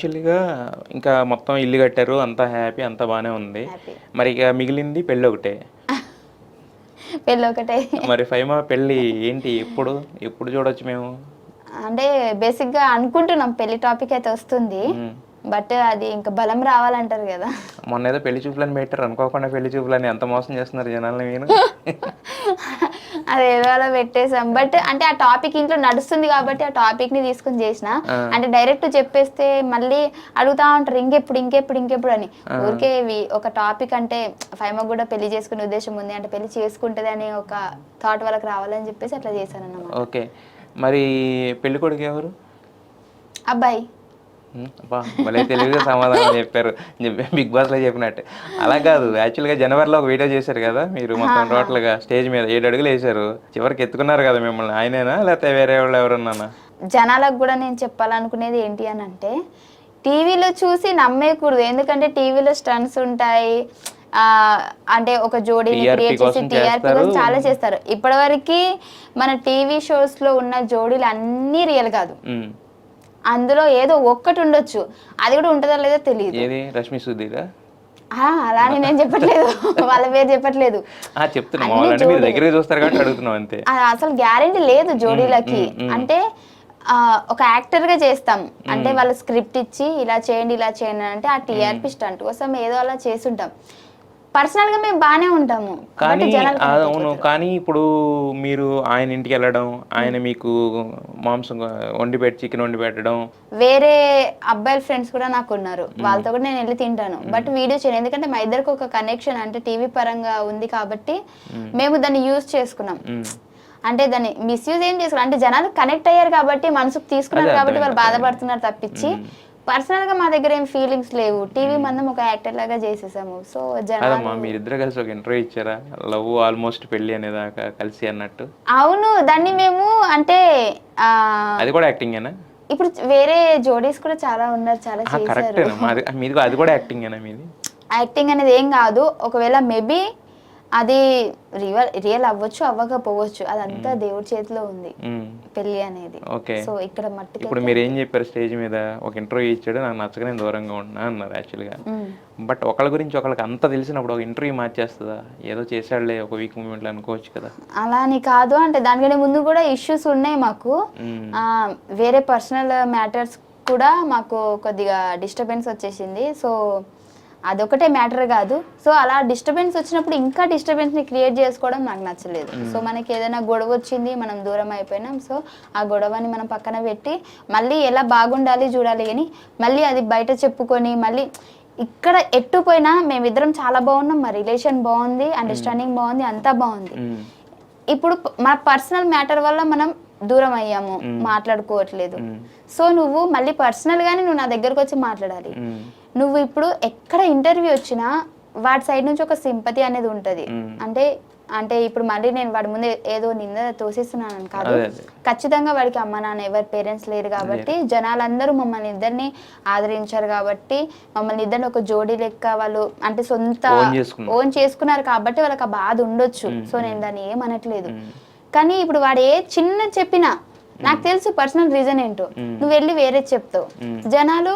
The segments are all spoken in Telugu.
యాక్చువల్‌గా ఇంకా మొత్తం ఇల్లు కట్టారు. అంతా హ్యాపీ. అంతా బానే ఉంది. హ్యాపీ. మరి ఇక మిగిలింది పెళ్ళొకటే. పెళ్ళొకటే. మరి ఫైమా పెళ్లి ఏంటి? ఎప్పుడు? ఎప్పుడు చూడొచ్చు మేము? అంటే బేసిక్‌గా అనుకుంటున్నాం పెళ్లి టాపిక్ అయితే వస్తుంది. హ్మ్. బట్ అది ఇంకా బలం రావాలంటారు గదా! మొన్నేదో పెళ్లి చూపులని పెట్టారు. అనుకోకుండా పెళ్లి చూపులని ఎంత మోసం చేస్తున్నారు జనాల్ని మీరు. అదేదో అలా పెట్టేసాం. బట్ అంటే ఆ టాపిక్ ఇంట్లో నడుస్తుంది కాబట్టి ఆ టాపిక్‌ని తీసుకొని చేసిన. ఆ! అంటే డైరెక్ట్ చెప్పేస్తే మళ్ళీ అడుగుతా ఉంటారు ఇంకెప్పుడు అని. ఆ! ఊరికే ఇవి ఒక టాపిక్ అంటే ఫైమాకు కూడా పెళ్లి చేసుకునే ఉద్దేశం ఉంది. అంటే పెళ్లి చేసుకుంటది అనే ఒక థాట్ వాళ్ళకి రావాలని చెప్పేసి అట్లా చేశానన్నమాట. ఓకే. మరి పెళ్ళికొడుకు ఎవరు? అబ్బాయి. అబ్బా! భలే తెలివిగా సమాధానం చెప్పారు. బిగ్ బాస్‌లో చెప్పినట్టే. అలా కాదు యాక్చువల్‌గా జనవరిలో ఒక వీడియో చేశారు కదా! మీరు మొత్తం ఆహా! టోటల్‌గా స్టేజ్ మీద 7 అడుగులేశారు. చివరికి ఎత్తుకున్నారు కదా మిమ్మల్ని. ఆయనేనా? లేకపోతే వేరే వాళ్ళు ఎవరన్నానా? జనాలకు గూడా నేను చెప్పాలనుకునేది ఏంటి అనంటే, టీవీలో చూసి నమ్మేయకూడదు. ఎందుకంటే టీవీలో స్టంట్స్ ఉంటాయి. అంటే ఒక జోడీని టీఆర్‌పీ క్రియేట్ చేసి కోసం టీఆర్‌పీ చేస్తారు. కోసం చాలా చేస్తారు. ఇప్పటివరకి మన టీవీ షోస్‌లో ఉన్న జోడీలు అన్నీ రియల్ కాదు. హ్మ్. అందులో ఏదో ఒక్కటి ఉండొచ్చు. అది కూడా ఉంటదో లేదో తెలీదు. ఏది 'రష్మి సుధీరా'? అలా అని నేను చెప్పట్లేదు. వాళ్ళ పేరు చెప్పట్లేదు. చెప్తున్నా అన్ని మామూలుగా అంటే మీరు జోడీలు. దగ్గరే చూస్తారు కాబట్టి అడుగుతున్నాం అంతే. అసలు గ్యారెంటీ లేదు జోడీలకి. హ్మ్. హ్మ్. అంటే ఒక యాక్టర్‌గా చేస్తాం. అంటే హ్మ్. వాళ్ళు స్క్రిప్ట్ ఇచ్చి ఇలా చేయండి అంటే ఆ టీఆర్‌పీ స్టంట్ కోసం ఏదో అలా చేసుంటాం. పర్సనల్‌గా మేము బానే ఉంటాము. బట్ కానీ జనాలు కనెక్ట్ అవును. అయిపోతారు. కానీ ఇప్పుడు మీరు ఆయన ఇంటికెళ్ళడం, ఆయన మీకు మాంసం చికెన్ వండి పెట్టడం. వేరే అబ్బాయిల ఫ్రెండ్స్ కూడా నాకున్నారు. వాళ్ళతో కూడా నేనెళ్లి తింటాను. బట్ వీడియో చేయను. ఎందుకంటే మా ఇద్దరికి ఒక కనెక్షన్ అంటే టీవీ పరంగా ఉంది కాబట్టి మేము దాన్ని యూజ్ చేసుకున్నాం. హ్మ్. అంటే దాన్ని మిస్‌యూజ్ ఏం చేసుకోలే. అంటే జనాలు కనెక్ట్ అయ్యారు కాబట్టి మనసుకు తీసుకున్నారు అదే కాబట్టి అర్థమైంది. వాళ్ళు బాధపడుతున్నారు తప్పించి పర్సనల్‌గా మా దగ్గర ఏం ఫీలింగ్స్ లేవు. టీవీ మందం ఒక యాక్టర్ లాగా చేసేసాము. సో కాదమ్మా జనాలు మీరిద్దరు కలిసి ఒక ఇంటర్వ్యూ ఇచ్చారా? లవ్ ఆల్‌మోస్ట్ పెళ్లి అనేదాకా కలిసి అన్నట్టు. అవును. దాన్ని మేము అంటే ఆహ్, అది కూడా యాక్టింగేనా? ఇప్పుడు వేరే జోడీస్ కూడా చాలా ఉన్నారు. చాలా చేశారు. కరెక్టేనా. మీది అది కూడా యాక్టింగేనా మీది? యాక్టింగ్ అనేది ఏం కాదు. ఒకవేళ మేబీ అది రియల్ అవ్వచ్చు, అవ్వకపోవచ్చు. అదంతా హ్మ్. దేవుడి చేతిలో ఉంది. హ్మ్. పెళ్లి అనేది. ఓకే. సో ఇక్కడ ఇప్పుడు మట్టుకైతే మీరేం చెప్పారు స్టేజ్ మీద? ఒక ఇంటర్వ్యూ ఇచ్చాడు. నాకు నచ్చక నేను దూరంగా ఉంటున్నా అన్నారు యాక్చువల్‌గా. హ్మ్. బట్ ఒకళ్ళ గురించి ఒకళ్ళకి అంత తెలిసినప్పుడు ఒక ఇంటర్వ్యూ మార్చేస్తదా? ఏదో చేసాడులే ఒక వీక్ మూవ్‌మెంట్‌లో అనుకోవచ్చు కదా! అలా అని కాదు. అంటే దానికంటే ముందు కూడా ఇష్యూస్ ఉన్నాయి మాకు. హ్మ్. వేరే పర్సనల్ మ్యాటర్స్ కూడా మాకు కొద్దిగా డిస్టర్బెన్స్ వచ్చేసింది. సో, అదొకటే మ్యాటర్ కాదు. సో, అలా డిస్టర్బెన్స్ వచ్చినప్పుడు ఇంకా డిస్టర్బెన్స్‌ని క్రియేట్ చేసుకోవడం నాకు నచ్చలేదు. సో, మనకి ఏదైనా గొడవ వచ్చింది, మనం దూరం అయిపోయినాం. సో, ఆ గొడవని మనం పక్కన పెట్టి మళ్ళీ ఎలా బాగుండాలి చూడాలి గానీ, మళ్ళీ అది బయట చెప్పుకొని మళ్ళీ ఇక్కడ ఎట్టు పోయినా మేమిద్దరం చాలా బాగున్నాం. మా రిలేషన్ బావుంది. అండర్‌స్టాండింగ్ బావుంది. అంతా బావుంది. హ్మ్. ఇప్పుడు మన పర్సనల్ మ్యాటర్ వల్ల మనం దూరం అయ్యాము. హ్మ్. మాట్లాడుకోవట్లేదు. హ్మ్. సో, నువ్వు మళ్ళీ పర్సనల్‌గానే నువ్వు నా దగ్గరకొచ్చి మాట్లాడాలి. హ్మ్. నువ్వు ఇప్పుడు ఎక్కడ ఇంటర్వ్యూ వచ్చినా వాడి సైడ్ నుంచి ఒక సింపతి అనేది ఉంటది. హ్మ్. అంటే అంటే ఇప్పుడు మళ్ళీ నేను వాడి ముందు ఏదో నింద తోసేస్తున్నానని కాదు. అదే. అదే. ఖచ్చితంగా వాడికి అమ్మ, నాన్న ఎవరి పేరెంట్స్ లేరు కాబట్టి జనాలందరూ మమ్మల్ని ఇద్దరిని ఆదరించారు కాబట్టి, మమ్మల్ని ఇద్దరిని ఒక జోడీ లెక్క వాళ్ళు అంటే ఓన్ చేసుకున్నా. ఓన్ చేసుకున్నారు కాబట్టి వాళ్ళకి ఆ బాధ ఉండొచ్చు. హ్మ్. సో, నేను దాన్ని ఏమనట్లేదు. హ్మ్. కానీ ఇప్పుడు వాడు ఏ చిన్నది చెప్పినా నాకు తెలుసు పర్సనల్ రీజన్ ఏంటో. హ్మ్. నువ్వు వెళ్ళి వేరేది చెప్తావు. హ్మ్. జనాలు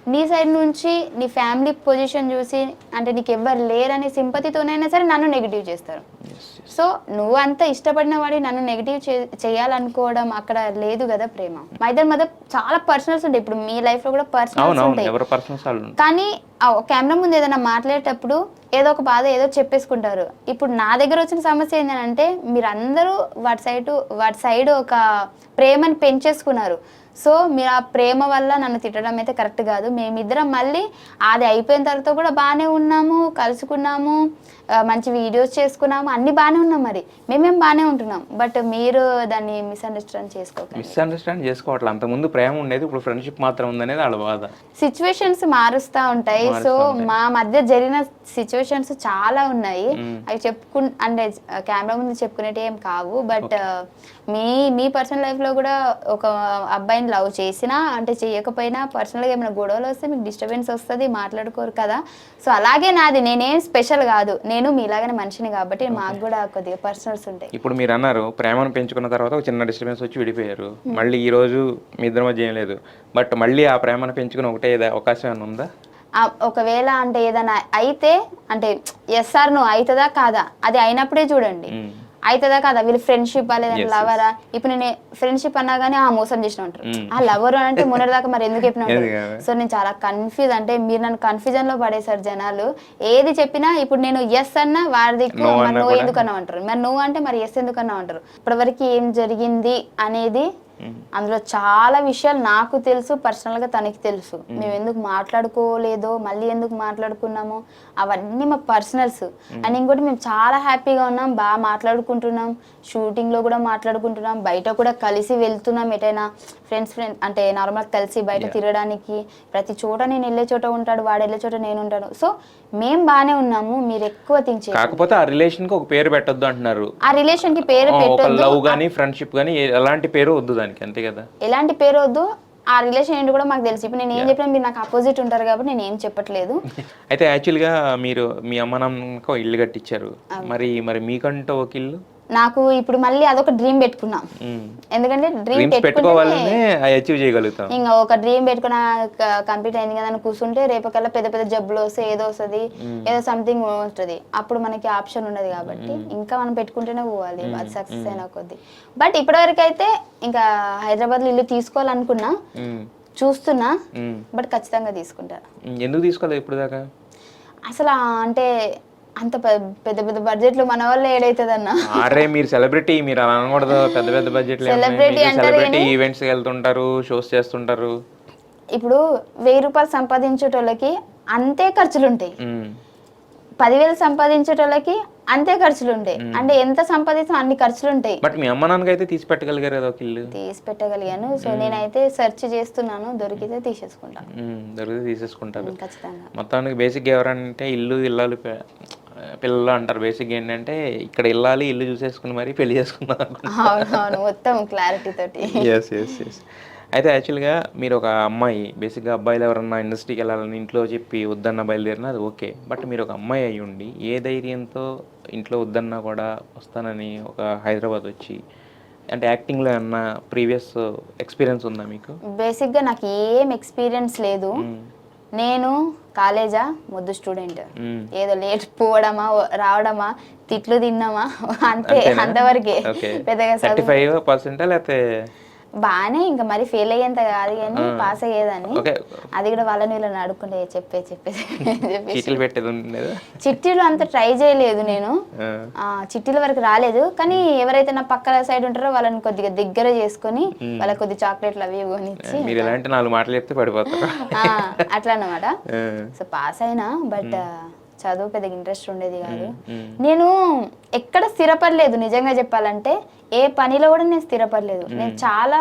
నీ సైడ్ నుంచి నీ ఫ్యామిలీ పొజిషన్ చూసి అంటే నీకెవ్వరు లేరనే సింపతితోనైనా సరే నన్ను నెగెటివ్ చేస్తారు. యెస్. యెస్. సో నువ్వు అంత ఇష్టపడిన వాడి నన్ను నెగెటివ్ చేయాలనుకోవడం అక్కడ లేదు కదా ప్రేమ. మా ఇద్దరి మధ్య చాలా పర్సనల్స్ ఉంటాయి. ఇప్పుడు మీ లైఫ్ లో కూడా పర్సనల్స్ అవునవును. ఉంటాయి. ఎవరి పర్సనల్స్ ఆళ్ళుంటాయి. కానీ కెమెరా ముందు ఏదైనా మాట్లాడేటప్పుడు ఏదో ఒక బాధ ఏదో చెప్పేసుకుంటారు. ఇప్పుడు నా దగ్గర వచ్చిన సమస్య ఏంటంటే మీరందరూ వాటి సైడ్ ఒక ప్రేమని పెంచేసుకున్నారు. సో మీరు ఆ ప్రేమ వల్ల నన్ను తిట్టడం అయితే కరెక్ట్ కాదు. మేమిద్దరం మళ్ళీ అది అయిపోయిన తర్వాత కూడా బాగానే ఉన్నాము, కలుసుకున్నాము, మంచి వీడియోస్ చేసుకున్నాము, అన్ని బాగానే ఉన్నాం. మరి మేమేం బాగానే ఉంటున్నాం. బట్ మీరు దాన్ని మిస్అండర్స్టాండ్ చేసుకోకండి. మిస్‌అండర్‌స్టాండ్ చేసుకోవట్లే. అంతకుముందు ప్రేమ ఉండేది. ఇప్పుడు ఫ్రెండ్‌షిప్ మాత్రం ఉందనేది ఆళ్ళ బాధ. సిచ్యువేషన్స్ మారుస్తా ఉంటాయి. సో మారుస్తూ ఉంటాయి. మా మధ్య జరిగిన సిచ్యువేషన్స్ చాలా ఉన్నాయి. హ్మ్. అవి అంటే కెమెరా ముందు చెప్పుకునేటివి ఏం కావు. బట్ మీ పర్సనల్ లైఫ్లో కూడా ఒక అబ్బాయిని లవ్ చేసినా అంటే చేయకపోయినా పర్సనల్గా ఏమైనా గొడవలు వస్తే మీకు డిస్టర్బెన్స్ వస్తుంది, మాట్లాడుకోరు కదా. సో అలాగే నాది, నేనేం స్పెషల్ కాదు, నేను మీలాగానే మనిషిని కాబట్టి మాకు కూడా కొద్దిగా పర్సనల్స్ ఉంటాయి. ఇప్పుడు మీరు అన్నారు ప్రేమను పెంచుకున్న తర్వాత ఒక చిన్న డిస్టర్బెన్స్ వచ్చి విడిపోయారు, మళ్ళీ ఈ రోజు మీ ఇద్దరి మధ్య ఏం లేదు, బట్ మళ్ళీ ఆ ప్రేమను పెంచుకుని ఒకటే అవకాశం ఏమైనా ఉందా? ఒకవేళ అంటే ఏదైనా అయితే అంటే ఎస్ ఆర్ నో అవుతుందా కాదా, అది అయినప్పుడే చూడండి. అవుతుందా కాదా, వీళ్ళు ఫ్రెండ్షిప్ లేదంటే లవరా. ఇప్పుడు నేను ఫ్రెండ్షిప్ అన్నా కానీ మోసం చేసిన ఉంటారు, ఆ లవర్ అంటే మొన్నటిదాకా మరి ఎందుకు చెప్పిన ఉంటారు. సో నేను చాలా కన్ఫ్యూజ్, అంటే మీరు నన్ను కన్ఫ్యూజన్ లో పడేశారు జనాలు. ఏది చెప్పినా ఇప్పుడు నేను ఎస్ అన్నా వారి దిక్కు మరి నో ఎందుకన్నా అంటారు, మరి నువ్వు అంటే మరి ఎస్ ఎందుకన్నా అంటారు. ఇప్పటివరకు ఏం జరిగింది అనేది అందులో చాలా విషయాలు నాకు తెలుసు, పర్సనల్గా తనకి తెలుసు. మేము ఎందుకు మాట్లాడుకోలేదో, మళ్ళీ ఎందుకు మాట్లాడుకున్నామో అవన్నీ మా పర్సనల్స్. అండ్ ఇంకోటి మేము చాలా హ్యాపీగా ఉన్నాం, బాగా మాట్లాడుకుంటున్నాం, షూటింగ్లో కూడా మాట్లాడుకుంటున్నాం, బయట కూడా కలిసి వెళ్తున్నాం, ఎటైనా ఫ్రెండ్స్ అంటే నార్మల్గా కలిసి బయట తిరగడానికి. ప్రతి చోట నేను వెళ్ళే చోట ఉంటాడు, వాడు వెళ్ళే చోట నేను ఉంటాను. సో మేము బాగానే ఉన్నాము, మీరు ఎక్కువ థింక్ చేయండి. కాకపోతే ఆ రిలేషన్ కి ఒక పేరు పెట్టొద్దు అంటున్నారు. ఆ రిలేషన్ కి పేరు పెట్టొద్దు, లవ్ గానీ ఫ్రెండ్షిప్ గానీ ఎలాంటి పేరు వద్దు దానికి, అంతే కదా. ఎలాంటి పేరు వద్దు, ఆ రిలేషన్ ఏంటి కూడా మాకు తెలుసు. ఇప్పుడు నేను ఏం చెప్పినా మీరు నాకు అపోజిట్ ఉంటారు కాబట్టి నేను ఏం చెప్పట్లేదు. అయితే యాక్చువల్గా మీరు మీ అమ్మ నాన్నకు ఇల్లు కట్టించారు, మరి మీకంటూ ఒక ఇల్లు. నాకు ఇప్పుడు మళ్ళీ అదొక డ్రీమ్ పెట్టుకున్నా, ఎందుకంటే డ్రీమ్ పెట్టుకోవాలనే అచీవ్ చేయగలుగుతాం. ఇంకా ఒక డ్రీమ్ పెట్టుకున్న కంప్లీట్ అయింది కదా అని కూర్చుంటే రేపకల్లా పెద్ద పెద్ద జబ్బులు వస్తే ఏదో వస్తుంది, ఏదో సంథింగ్ వస్తుంది, అప్పుడు మనకి ఆప్షన్ ఉండదు. కాబట్టి ఇంకా మనం పెట్టుకుంటూనే పోవాలి, అది సక్సెస్ అయిన కొద్ది. బట్ ఇప్పటివరకు అయితే ఇంకా హైదరాబాద్ లో ఇల్లు తీసుకోవాలనుకున్నా, చూస్తున్నా, బట్ ఖచ్చితంగా తీసుకుంటా. ఎందుకు తీసుకోలేదు ఇప్పుడు దాకా? అసలు అంటే అంత పెద్ద పెద్ద బడ్జెట్ లో మన వల్ల ఏడైతుంది అన్న. అరే మీరు సెలబ్రిటీ, మీరు అలా అనకూడదు. పెద్ద పెద్ద బడ్జెట్ సెలబ్రిటీ ఈవెంట్స్ వెళ్తుంటారు, షోస్ చేస్తుంటారు. ఇప్పుడు 1000 రూపాయలు సంపాదించేటోళ్ళకి అంతే ఖర్చులు ఉంటాయి, 10,000 సంపాదించేటోళ్ళకి అంతే ఖర్చులు ఉంటాయి. అంటే ఎంత సంపాదిస్తాం అన్ని ఖర్చులు ఉంటాయి. బట్ మీ అమ్మ నాన్నకి అయితే తీసి పెట్టగలిగారు కదా ఒక ఇల్లు. తీసి పెట్టగలిగాను. సో నేనైతే సెర్చ్ చేస్తున్నాను, దొరికితే తీసేసుకుంటాను. దొరికితే తీసేసుకుంటారు ఖచ్చితంగా. మొత్తానికి బేసిక్గా ఎవరంటే ఇల్లు ఇల్లాలు పిల్లలు అంటారు. బేసిక్గా ఏంటంటే ఇక్కడ ఇల్లాలి, ఇల్లు చూసేసుకుని మరి పెళ్లి చేసుకుందాం. అవునవును, మొత్తం క్లారిటీ తోటి. Yes yes yes. అయితే యాక్చువల్గా మీరు ఒక అమ్మాయి, బేసిక్గా అబ్బాయిలు ఎవరన్నా ఇండస్ట్రీకి వెళ్ళాలని ఇంట్లో చెప్పి వద్దన్న బయలుదేరినా అది ఓకే. బట్ మీరు ఒక అమ్మాయి అయ్యి ఉండి ఏ ధైర్యంతో ఇంట్లో వద్దన్నా కూడా వస్తానని ఒక హైదరాబాద్ వచ్చి, అంటే యాక్టింగ్లో ఏమన్నా ప్రీవియస్ ఎక్స్పీరియన్స్ ఉందా మీకు? బేసిక్గా నాకు ఏం ఎక్స్పీరియన్స్ లేదు. నేను కాలేజా మొద్దు స్టూడెంట్, ఏదో లేట్ పోవడమా రావడమా తిట్లు తిన్నామా అంతే, అంతవరకే. పెద్దగా 35% లేకపోతే బాగానే, ఇంకా మరి ఫెయిల్ అయ్యేంత కాదు కానీ పాస్ అయ్యేదాన్ని. అది కూడా వాళ్ళని వీళ్ళని అడుక్కుంటే చిట్టీలు అంత ట్రై చేయలేదు నేను, చిట్టీల వరకు రాలేదు. కానీ ఎవరైతే నా పక్కన సైడ్ ఉంటారో వాళ్ళని కొద్దిగా దగ్గర చేసుకుని వాళ్ళకి కొద్ది చాక్లెట్లు అవి కొనిచ్చి అట్లా అన్నమాట. సో పాస్ అయినా, బట్ చదువు పెద్దగా ఇంట్రెస్ట్ ఉండేది కాదు. నేను ఎక్కడ స్థిరపడలేదు నిజంగా చెప్పాలంటే, ఏ పనిలో కూడా నేను స్థిరపడలేదు. నేను చాలా